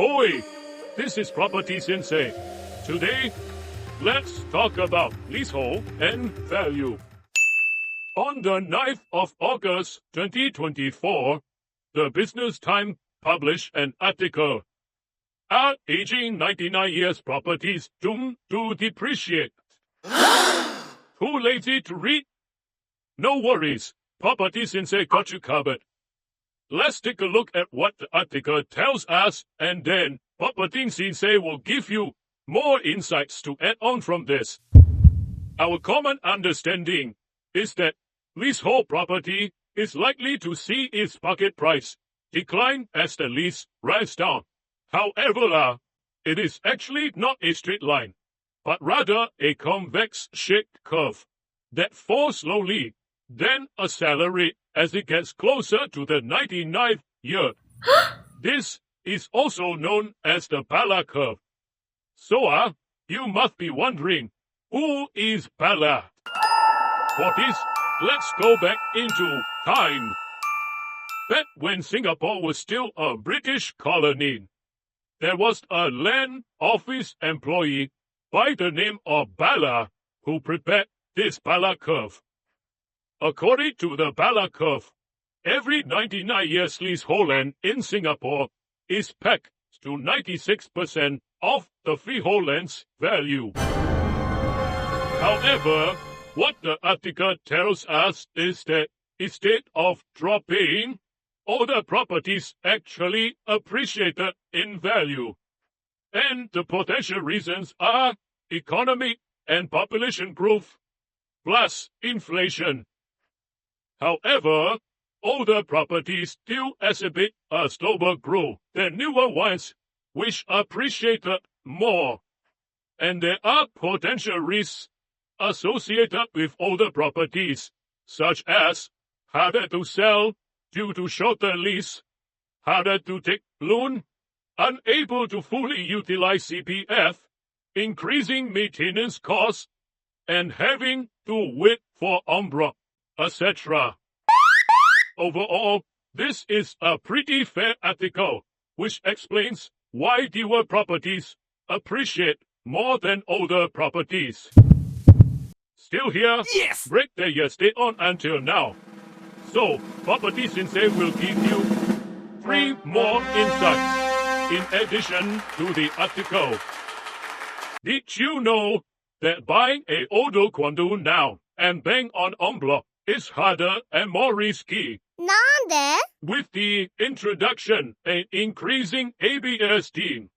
Ahoy! This is Property Sensei. Today, let's talk about leasehold and value. On the 9th of August 2024, the Business Times published an article. Are aging 99 years properties doomed to depreciate? Too lazy to read? No worries, Property Sensei got you covered. Let's take a look at what the article tells us, and then Property Sensei will give you more insights to add on from this. Our common understanding is that leasehold property is likely to see its market price decline as the lease runs down. However, it is actually not a straight line, but rather a convex-shaped curve that falls slowly, then accelerate as it gets closer to the 99th year. This is also known as the Bala curve. So, you must be wondering, who is Bala? For this, let's go back into time. Back when Singapore was still a British colony, there was a land office employee by the name of Bala who prepared this Bala curve. According to the Bala curve, every 99 years leasehold land in Singapore is pegged to 96% of the freehold land's value. However, what the article tells us is that instead of dropping, older properties actually appreciated in value. And the potential reasons are economic and population growth, plus inflation. However, older properties still exhibit a slower growth than newer ones, which appreciated more. And there are potential risks associated with older properties, such as harder to sell due to shorter lease, harder to take loan, unable to fully utilize CPF, increasing maintenance costs, and having to wait for en bloc, etc. Overall, this is a pretty fair article, which explains why newer properties appreciate more than older properties. Still here? Yes! Break that you stayed on until now. So, Property Sensei will give you 3 more insights in addition to the article. Did you know that buying a older condo now and paying on en bloc is harder and more risky? なんで? With the introduction and increasing ABS scheme,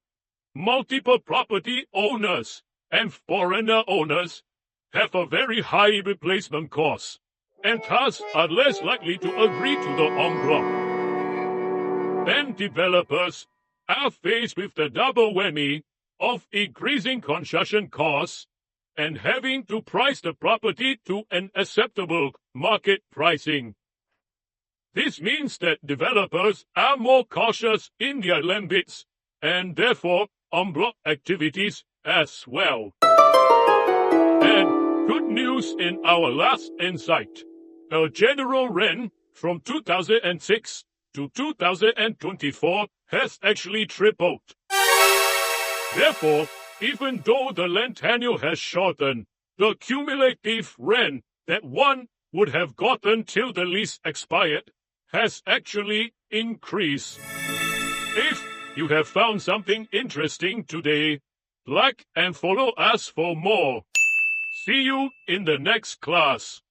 multiple property owners and foreigner owners have a very high replacement cost, and thus are less likely to agree to the en bloc. Then developers are faced with the double whammy of increasing construction costs and having to price the property to an acceptable market pricing. This means that developers are more cautious in their land bids, and therefore en bloc activities as well. And good news in our last insight. The general rent from 2006 to 2024 has actually tripled. Therefore, even though the land tenure has shortened, the cumulative rent that one would have gotten till the lease expired has actually increased. If you have found something interesting today, like and follow us for more. See you in the next class.